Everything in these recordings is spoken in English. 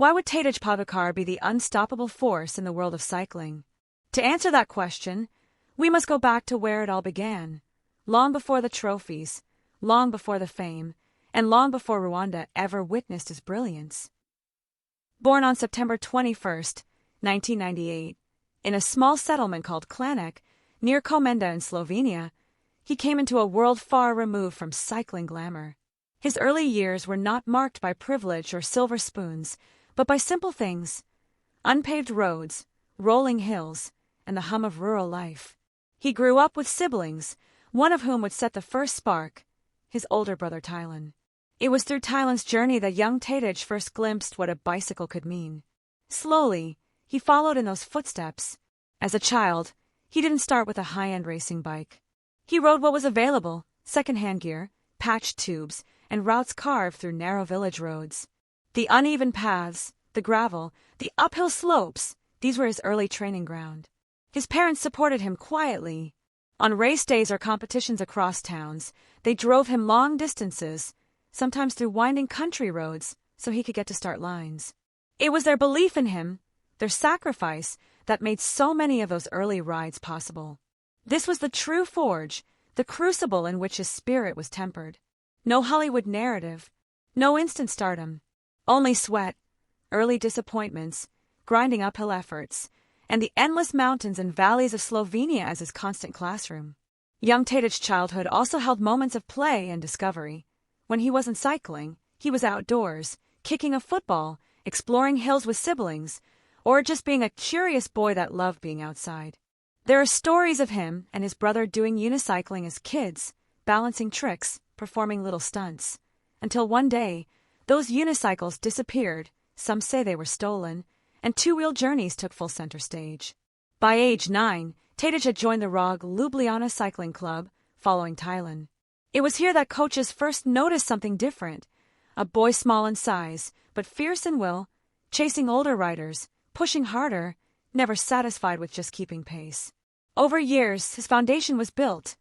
Why would Tadej Pogačar be the unstoppable force in the world of cycling? To answer that question, we must go back to where it all began, long before the trophies, long before the fame, and long before Rwanda ever witnessed his brilliance. Born on September 21, 1998, in a small settlement called Klanek, near Komenda in Slovenia, he came into a world far removed from cycling glamour. His early years were not marked by privilege or silver spoons, but by simple things: unpaved roads, rolling hills, and the hum of rural life. He grew up with siblings, one of whom would set the first spark, his older brother Tylan. It was through Tylan's journey that young Tadej first glimpsed what a bicycle could mean. Slowly, he followed in those footsteps. As a child, he didn't start with a high-end racing bike. He rode what was available: second-hand gear, patched tubes, and routes carved through narrow village roads. The uneven paths, the gravel, the uphill slopes, these were his early training ground. His parents supported him quietly. On race days or competitions across towns, they drove him long distances, sometimes through winding country roads, so he could get to start lines. It was their belief in him, their sacrifice, that made so many of those early rides possible. This was the true forge, the crucible in which his spirit was tempered. No Hollywood narrative, no instant stardom. Only sweat, early disappointments, grinding uphill efforts, and the endless mountains and valleys of Slovenia as his constant classroom. Young Tadej's childhood also held moments of play and discovery. When he wasn't cycling, he was outdoors, kicking a football, exploring hills with siblings, or just being a curious boy that loved being outside. There are stories of him and his brother doing unicycling as kids, balancing tricks, performing little stunts, until one day, those unicycles disappeared, some say they were stolen, and two-wheel journeys took full center stage. By age 9, Tadej had joined the ROG Ljubljana Cycling Club, following Tylan. It was here that coaches first noticed something different: a boy small in size, but fierce in will, chasing older riders, pushing harder, never satisfied with just keeping pace. Over years, his foundation was built: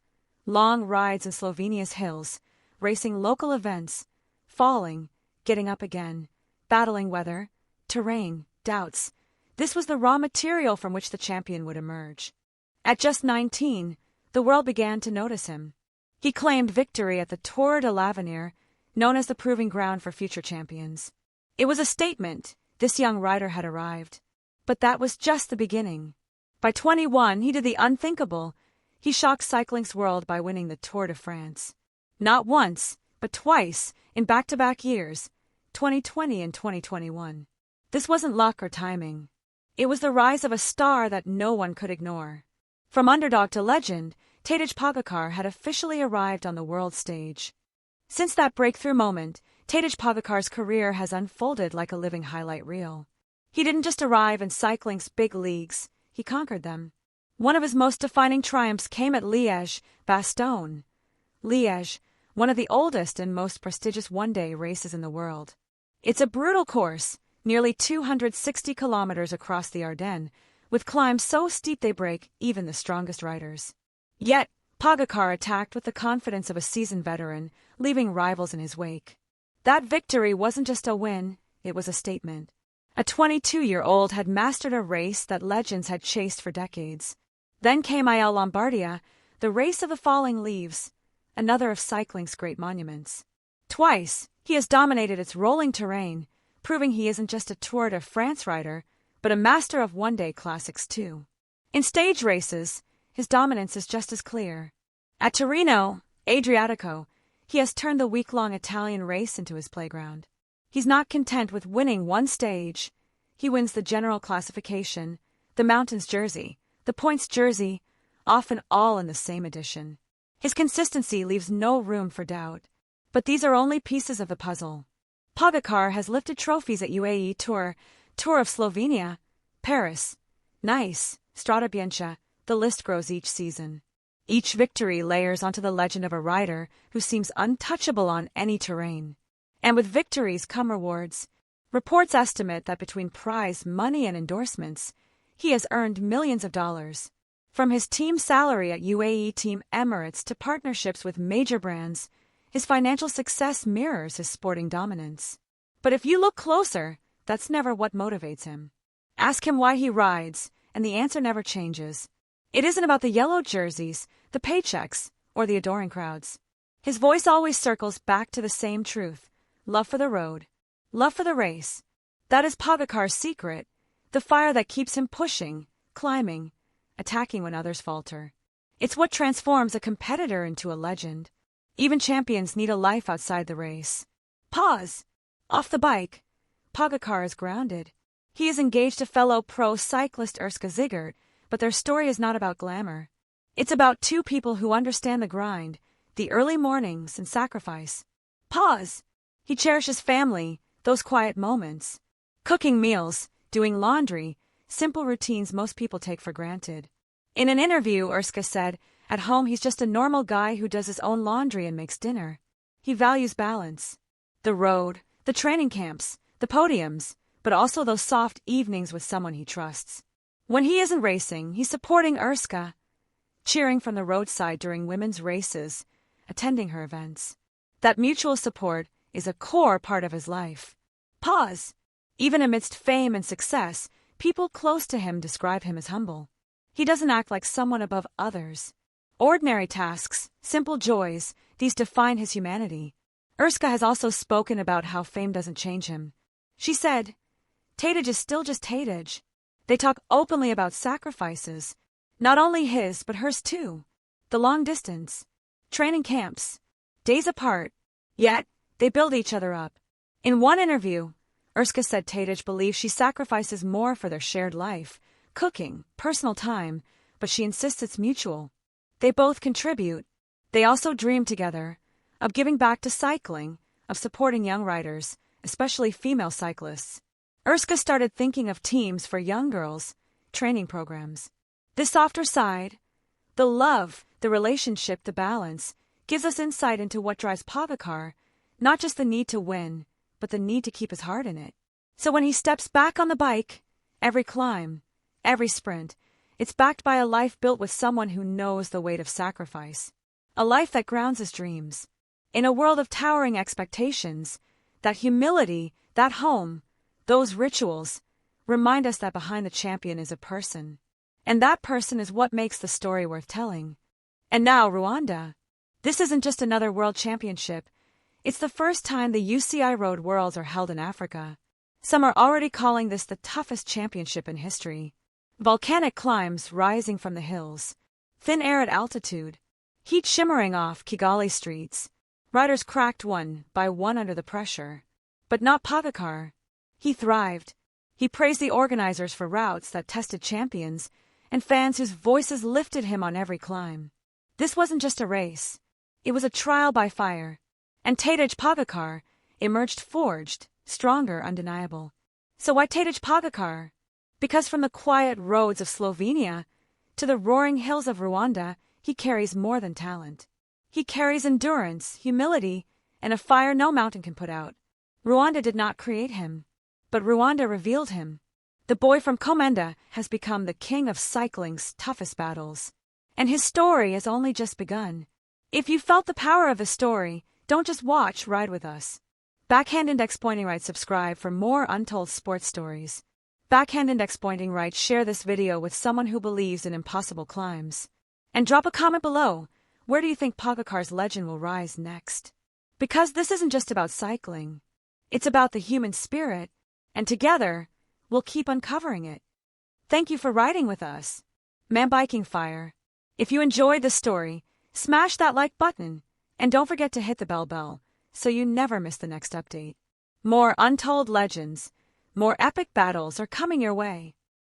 long rides in Slovenia's hills, racing local events, falling, getting up again, battling weather, terrain, doubts. This was the raw material from which the champion would emerge. At just 19, the world began to notice him. He claimed victory at the Tour de l'Avenir, known as the proving ground for future champions. It was a statement: this young rider had arrived. But that was just the beginning. By 21, he did the unthinkable. He shocked cycling's world by winning the Tour de France. Not once, but twice, in back-to-back years, 2020 and 2021. This wasn't luck or timing. It was the rise of a star that no one could ignore. From underdog to legend, Tadej Pogačar had officially arrived on the world stage. Since that breakthrough moment, Tadej Pogačar's career has unfolded like a living highlight reel. He didn't just arrive in cycling's big leagues, he conquered them. One of his most defining triumphs came at Liège-Bastogne. Liège, one of the oldest and most prestigious one-day races in the world. It's a brutal course, nearly 260 kilometers across the Ardennes, with climbs so steep they break even the strongest riders. Yet, Pogačar attacked with the confidence of a seasoned veteran, leaving rivals in his wake. That victory wasn't just a win, it was a statement. A 22-year-old had mastered a race that legends had chased for decades. Then came Il Lombardia, the race of the falling leaves, another of cycling's great monuments. Twice, he has dominated its rolling terrain, proving he isn't just a Tour de France rider, but a master of one-day classics too. In stage races, his dominance is just as clear. At Torino, Adriatico, he has turned the week-long Italian race into his playground. He's not content with winning one stage. He wins the general classification, the mountains jersey, the points jersey, often all in the same edition. His consistency leaves no room for doubt. But these are only pieces of the puzzle. Pogačar has lifted trophies at UAE Tour, Tour of Slovenia, Paris, Nice, Strada Bianca. The list grows each season. Each victory layers onto the legend of a rider who seems untouchable on any terrain. And with victories come rewards. Reports estimate that between prize money and endorsements, he has earned millions of dollars. From his team salary at UAE Team Emirates to partnerships with major brands, his financial success mirrors his sporting dominance. But if you look closer, that's never what motivates him. Ask him why he rides, and the answer never changes. It isn't about the yellow jerseys, the paychecks, or the adoring crowds. His voice always circles back to the same truth: love for the road, love for the race. That is Pogacar's secret, the fire that keeps him pushing, climbing, attacking when others falter. It's what transforms a competitor into a legend. Even champions need a life outside the race. Pause. Off the bike, Pogacar is grounded. He is engaged to fellow pro cyclist Urska Zigert, but their story is not about glamour. It's about two people who understand the grind, the early mornings and sacrifice. Pause. He cherishes family, those quiet moments. Cooking meals, doing laundry, simple routines most people take for granted. In an interview, Urska said, "At home he's just a normal guy who does his own laundry and makes dinner." He values balance. The road, the training camps, the podiums, but also those soft evenings with someone he trusts. When he isn't racing, he's supporting Urska, cheering from the roadside during women's races, attending her events. That mutual support is a core part of his life. Pause. Even amidst fame and success, people close to him describe him as humble. He doesn't act like someone above others. Ordinary tasks, simple joys, these define his humanity. Urska has also spoken about how fame doesn't change him. She said, "Tadej is still just Tadej." They talk openly about sacrifices, not only his but hers too. The long distance, training camps, days apart, yet they build each other up. In one interview, Urska said Tadej believes she sacrifices more for their shared life, cooking, personal time, but she insists it's mutual. They both contribute. They also dream together, of giving back to cycling, of supporting young riders, especially female cyclists. Urska started thinking of teams for young girls, training programs. This softer side, the love, the relationship, the balance, gives us insight into what drives Pogacar, not just the need to win, but the need to keep his heart in it. So when he steps back on the bike, every climb, every sprint, it's backed by a life built with someone who knows the weight of sacrifice. A life that grounds his dreams. In a world of towering expectations, that humility, that home, those rituals, remind us that behind the champion is a person. And that person is what makes the story worth telling. And now, Rwanda. This isn't just another world championship. It's the first time the UCI Road Worlds are held in Africa. Some are already calling this the toughest championship in history. Volcanic climbs rising from the hills, thin air at altitude, heat shimmering off Kigali streets. Riders cracked one by one under the pressure. But not Pogacar. He thrived. He praised the organizers for routes that tested champions and fans whose voices lifted him on every climb. This wasn't just a race. It was a trial by fire. And Tadej Pogacar emerged forged, stronger, undeniable. So why Tadej Pogacar? Because from the quiet roads of Slovenia to the roaring hills of Rwanda, he carries more than talent. He carries endurance, humility, and a fire no mountain can put out. Rwanda did not create him, but Rwanda revealed him. The boy from Komenda has become the king of cycling's toughest battles. And his story has only just begun. If you felt the power of his story, don't just watch, ride with us. Backhand Index Pointing Right, subscribe for more untold sports stories. Backhand Index Pointing Right, share this video with someone who believes in impossible climbs. And drop a comment below. Where do you think Pogacar's legend will rise next? Because this isn't just about cycling. It's about the human spirit, and together, we'll keep uncovering it. Thank you for riding with us. Man Biking Fire. If you enjoyed this story, smash that like button, and don't forget to hit the bell so you never miss the next update. More untold legends, more epic battles are coming your way.